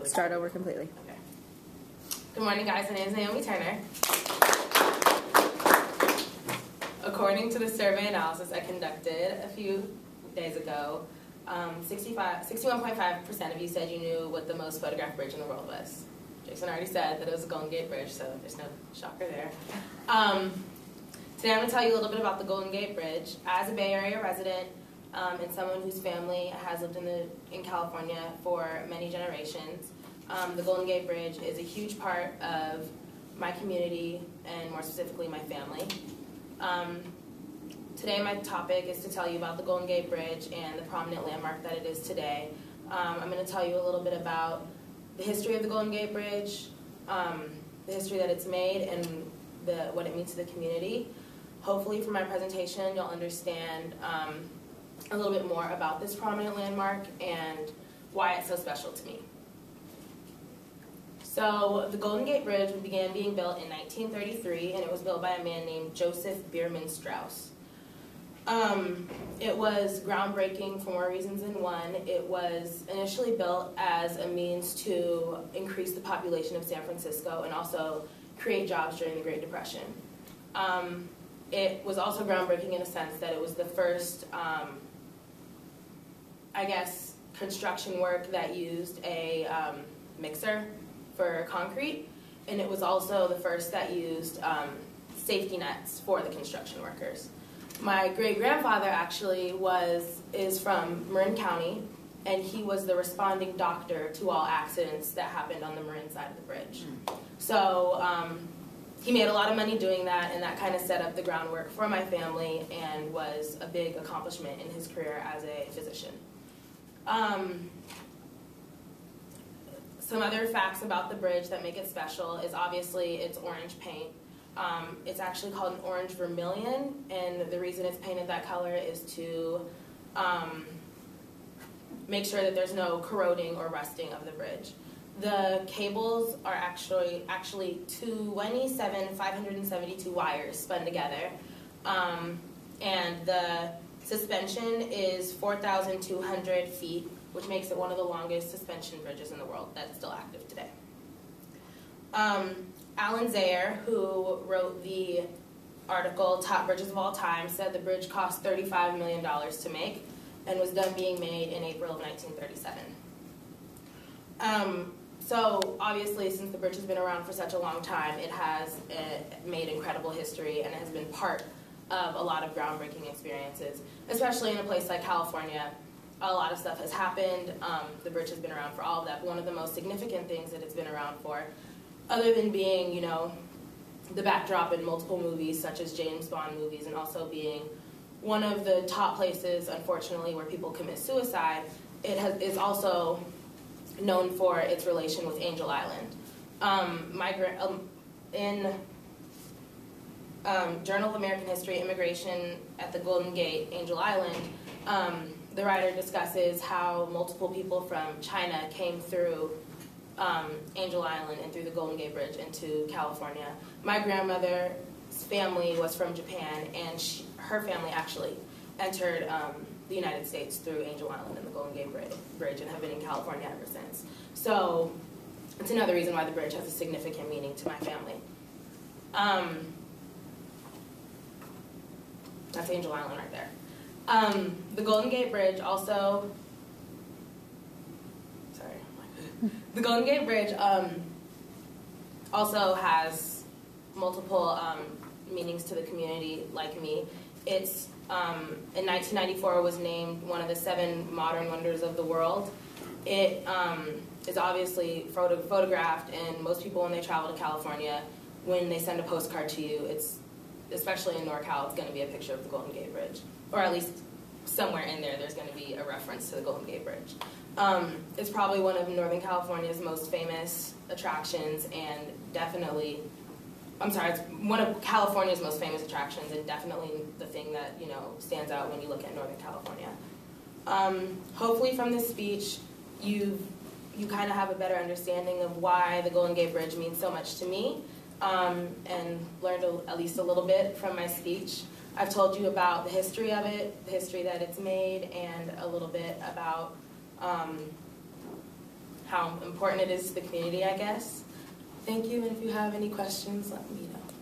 Start over completely. Okay. Good morning, guys. My name is Naomi Turner. According to the survey analysis I conducted a few days ago, 61.5% of you said you knew what the most photographed bridge in the world was. Jason already said that it was the Golden Gate Bridge, so there's no shocker there. Today I'm going to tell you a little bit about the Golden Gate Bridge. As a Bay Area resident and someone whose family has lived in California for many generations, the Golden Gate Bridge is a huge part of my community and more specifically my family. Today my topic is to tell you about the Golden Gate Bridge and the prominent landmark that it is today. I'm going to tell you a little bit about the history of the Golden Gate Bridge, the history that it's made, and what it means to the community. Hopefully from my presentation you'll understand a little bit more about this prominent landmark and why it's so special to me. So the Golden Gate Bridge began being built in 1933, and it was built by a man named Joseph Bierman Strauss. It was groundbreaking for more reasons than one. It was initially built as a means to increase the population of San Francisco and also create jobs during the Great Depression. It was also groundbreaking in a sense that it was the first, I guess, construction work that used a mixer for concrete, and it was also the first that used safety nets for the construction workers. My great-grandfather actually is from Marin County, and he was the responding doctor to all accidents that happened on the Marin side of the bridge. So he made a lot of money doing that, and that kind of set up the groundwork for my family and was a big accomplishment in his career as a physician. Some other facts about the bridge that make it special is obviously its orange paint. It's actually called an orange vermilion, and the reason it's painted that color is to make sure that there's no corroding or rusting of the bridge. The cables are actually 572 wires spun together, and the suspension is 4,200 feet, which makes it one of the longest suspension bridges in the world that's still active today. Alan Zayer, who wrote the article Top Bridges of All Time, said the bridge cost $35 million to make and was done being made in April of 1937. So obviously, since the bridge has been around for such a long time, it has made incredible history and has been part of a lot of groundbreaking experiences, especially in a place like California. A lot of stuff has happened. The bridge has been around for all of that, but one of the most significant things that it's been around for, other than being, you know, the backdrop in multiple movies such as James Bond movies, and also being one of the top places, unfortunately, where people commit suicide, is also known for its relation with Angel Island. In Journal of American History, Immigration at the Golden Gate, Angel Island, the writer discusses how multiple people from China came through Angel Island and through the Golden Gate Bridge into California. My grandmother's family was from Japan, and her family actually entered the United States through Angel Island and the Golden Gate Bridge and have been in California ever since. So it's another reason why the bridge has a significant meaning to my family. That's Angel Island right there. The Golden Gate Bridge also, the Golden Gate Bridge also has multiple meanings to the community, like me. It's, in 1994, was named one of the 7 modern wonders of the world. It is obviously photographed, and most people when they travel to California, when they send a postcard to you, it's, especially in NorCal, it's going to be a picture of the Golden Gate Bridge. Or at least somewhere in there, there's going to be a reference to the Golden Gate Bridge. It's probably one of Northern California's most famous attractions, and definitely, it's one of California's most famous attractions, and definitely the thing that, you know, stands out when you look at Northern California. Hopefully from this speech, you kind of have a better understanding of why the Golden Gate Bridge means so much to me, and learned at least a little bit from my speech. I've told you about the history of it, the history that it's made, and a little bit about how important it is to the community, I guess. Thank you, and if you have any questions, let me know.